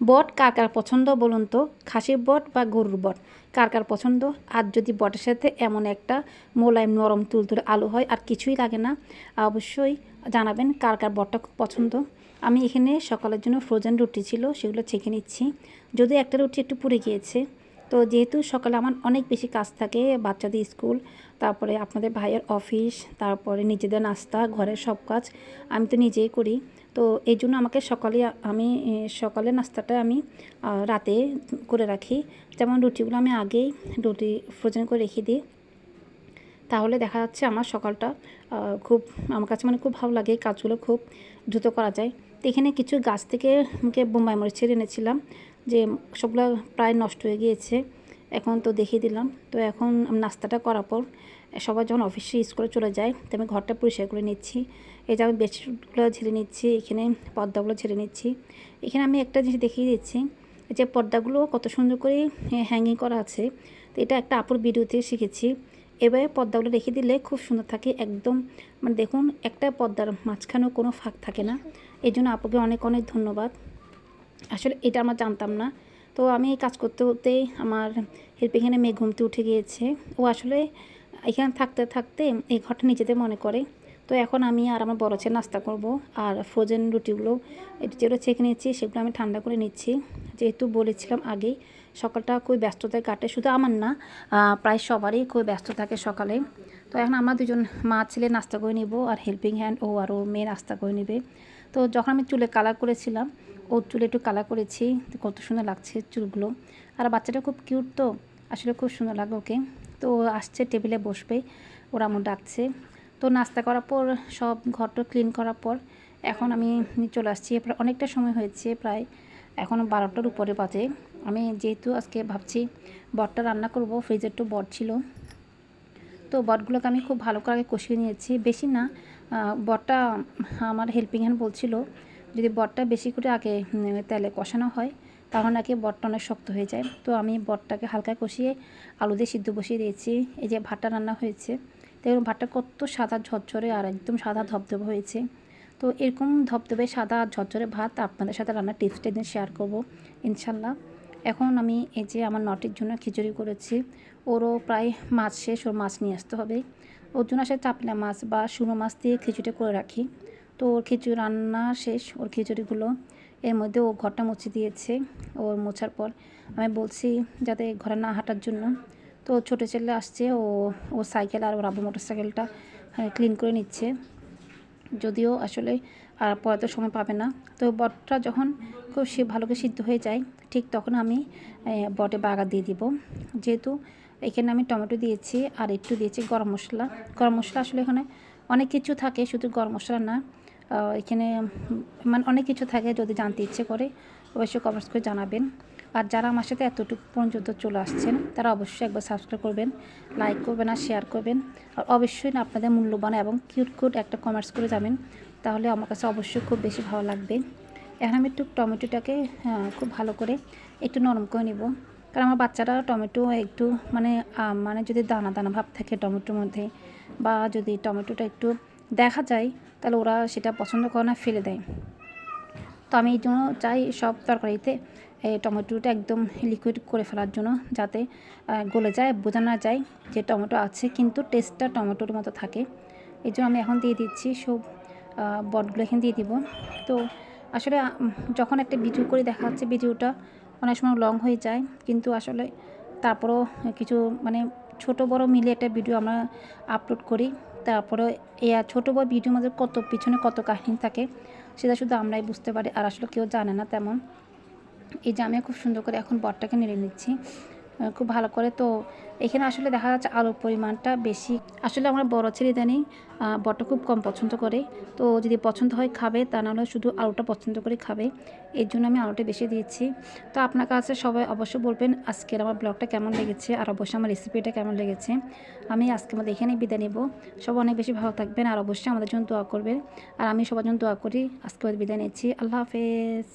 বট কার কার পছন্দ বলুন তো? খাসির বট বা গরুর বট কার কার পছন্দ? আর যদি বটের সাথে এমন একটা মোলায়েম নরম তুলতুলে আলু হয় আর কিছুই লাগে না, অবশ্যই জানাবেন কার কার বটটা খুব পছন্দ। আমি এখানে সকালের জন্য ফ্রোজেন রুটি ছিল, সেগুলো ছেঁকে নিচ্ছি। যদিও একটা রুটি একটু পুড়ে গিয়েছে। তো যেহেতু সকালে আমার অনেক বেশি কাজ থাকে, বাচ্চাদের স্কুল, তারপরে আপনাদের ভাইয়ের অফিস, তারপরে নিজেদের নাস্তা, ঘরের সব কাজ আমি তো নিজেই করি। তো এই জন্য আমাকে সকালের নাস্তাটা আমি রাতে করে রাখি। যেমন রুটিগুলো আমি আগেই রুটি ফ্রোজেন করে রেখে দিই, তাহলে দেখা যাচ্ছে আমার সকালটা খুব আমার কাছে মানে খুব ভালো লাগে, কাজগুলো খুব দ্রুত করা যায়। তো এখানে কিছু গাছ থেকে বোম্বাই মরিচ ছেড়ে এনেছিলাম, যে সবগুলো প্রায় নষ্ট হয়ে গিয়েছে। এখন তো দেখিয়ে দিলাম। তো এখন নাস্তাটা করার পর সবাই যখন অফিসে স্কুলে চলে যায়, তো আমি ঘরটা পরিষ্কার করে নিচ্ছি। এই যে আমি বেডশিটগুলো ঝেড়ে নিচ্ছি, এখানে পর্দাগুলো ঝেড়ে নিচ্ছি। এখানে আমি একটা জিনিস দেখিয়ে দিচ্ছি, যে পর্দাগুলো কত সুন্দর করে হ্যাঙ্গিং করা আছে। তো এটা একটা আপুর ভিডিওতে শিখেছি। এভাবে পর্দাগুলো রেখে দিলে খুব সুন্দর থাকে একদম, মানে দেখুন একটা পর্দার মাঝখানেও কোনো ফাঁক থাকে না। এই জন্য আপুকে অনেক অনেক ধন্যবাদ। আসলে এটা আমরা জানতাম না। তো আমি কাজ করতে করতে আমার এখানে মেয়ে ঘুমতে উঠে গিয়েছে। ও আসলে এখানে থাকতে থাকতে এই ঘরটা নিজেতে মনে করে। তো এখন আমি আর আমার বড় ছেলে নাস্তা করব। আর ফ্রোজেন রুটিগুলো যেগুলো ছেঁকে নিচ্ছি সেগুলো আমি ঠান্ডা করে নিচ্ছি। যেহেতু বলেছিলাম আগেই, সকালটা খুবই ব্যস্ততায় কাটে, শুধু আমার না, প্রায় সবারই খুব ব্যস্ত থাকে সকালে। তো এখন আমরা দুজন মা ছেলে নাস্তা করে নিব, আর হেল্পিং হ্যান্ড ও আর ওর মেয়ে নাস্তা করে নেবে। তো যখন আমি চুলে কালার করেছিলাম, ওর চুলে একটু কালার করেছি, কত সুন্দর লাগছে চুলগুলো। আর বাচ্চাটা খুব কিউট, তো আসলে খুব সুন্দর লাগে ওকে। তো আসছে, টেবিলে বসবে, ওরা আমার ডাকছে। তো নাস্তা করার পর সব ঘরটা ক্লিন করার পর এখন আমি চলে আসছি। প্রায় অনেকটা সময় হয়েছে, প্রায় এখন 12টার উপরে বাজে। আমি যেহেতু আজকে ভাবছি বটটা রান্না করব, ফ্রিজে একটু বট ছিল, তো বটগুলোকে আমি খুব ভালো করে কষিয়ে নিয়েছি, বেশি না। বটটা আমার হেল্পিং হ্যান্ড বলছিল যদি বটটা বেশি করে আগে তেলে কষানো হয় তাহলে নাকি বটটা অনেক শক্ত হয়ে যায়। তো আমি বটটাকে হালকা কষিয়ে আলু দিয়ে সিদ্ধ বসিয়ে দিয়েছি। এই যে ভাতটা রান্না হয়েছে, তো এরকম ভাতটা কত সাদা ঝরঝরে আর একদম সাদা ধবধবে হয়েছে। তো এরকম ধবধবে সাদা ঝরঝরে ভাত আপনাদের সাথে রান্নার টিপসটা দিন শেয়ার করব ইনশাল্লাহ। এখন আমি এই যে আমার নটির জন্য খিচুড়ি করেছি। ওরও প্রায় মাছ শেষ, ওর মাছ নিয়ে আসতে হবে। ওর জন্য আসলে চাপলা মাছ বা শুনো মাছ দিয়ে খিচুড়ি করে রাখি। তো ওর খিচুড়ি রান্না শেষ, ওর খিচুড়িগুলো এর মধ্যে ও ঘরটা মুছে দিয়েছে। ওর মোছার পর আমি বলছি যাতে ঘরে না হাঁটার জন্য। তো ছোটো ছেলে আসছে, ও সাইকেল আর ওর আব্বু মোটর সাইকেলটা ক্লিন করে নিচ্ছে। যদিও আসলে আর পরে তো সময় পাবে না। তো বটটা যখন খুব ভালো করে সিদ্ধ হয়ে যায়, ঠিক তখন আমি বটে বাগার দিয়ে দিব। যেহেতু এখানে আমি টমেটো দিয়েছি আর একটু দিয়েছি গরম মশলা। গরম মশলা আসলে এখানে অনেক কিছু থাকে, শুধু গরম মশলা না, এখানে মানে অনেক কিছু থাকে। যদি জানতে ইচ্ছে করে অবশ্যই কমেন্টস করে জানাবেন। আর যারা আমার সাথে এতটুকু পর্যন্ত চলে আসছেন তারা অবশ্যই একবার সাবস্ক্রাইব করবেন, লাইক করবেন আর শেয়ার করবেন। আর অবশ্যই না আপনাদের মূল্যবান এবং কিউট কিউট একটা কমেন্টস করে যাবেন, তাহলে আমার কাছে অবশ্যই খুব বেশি ভালো লাগবে। এখন আমি একটু টমেটোটাকে খুব ভালো করে একটু নরম করে নেব, কারণ আমার বাচ্চারা টমেটো একটু মানে যদি দানা দানা ভাব থাকে টমেটোর মধ্যে, বা যদি টমেটোটা একটু দেখা যায় তাহলে ওরা সেটা পছন্দ করে না, ফেলে দেয়। তো আমি এই জন্য চাই সব তরকারিতে এই টমেটোটা একদম লিকুইড করে ফেলার জন্য, যাতে গলে যায়, বোঝা না যায় যে টমেটো আছে কিন্তু টেস্টটা টমেটোর মতো থাকে। এই জন্য আমি এখন দিয়ে দিচ্ছি সব বটগুলো এখানে দিয়ে দিব। তো আসলে যখন একটা ভিডিও করে দেখা যাচ্ছে ভিডিওটা অনেক সময় লং হয়ে যায়, কিন্তু আসলে তারপরেও কিছু মানে ছোট বড় মিলে একটা ভিডিও আমরা আপলোড করি। তারপরে এই ছোটো বড় ভিডিওর মধ্যে কত পিছনে কত কাহিনী থাকে সেটা শুধু আমরাই বুঝতে পারি, আর আসলে কেউ জানে না তেমন। এই যে আমি খুব সুন্দর করে এখন বটটাকে নেড়ে নিচ্ছি খুব ভালো করে। তো এখানে আসলে দেখা যাচ্ছে আলুর পরিমাণটা বেশি। আসলে আমার বড় ছেলে ইদানিং বটটা খুব কম পছন্দ করে। তো যদি পছন্দ হয় খাবে, তা নাহলে শুধু আলুটা পছন্দ করে খাবে। এর জন্য আমি আলুটা বেশি দিয়েছি। তো আপনার কাছে সবাই অবশ্যই বলবেন আজকের আমার ব্লগটা কেমন লেগেছে, আর অবশ্যই আমার রেসিপিটা কেমন লেগেছে। আমি আজকের মধ্যে এখানেই বিদায় নেব। সব অনেক বেশি ভালো থাকবেন, আর অবশ্যই আমাদের জন্য দোয়া করবেন। আর আমি সবার জন্য দোয়া করি। আজকে বিদায় নিচ্ছি। আল্লাহ হাফেজ।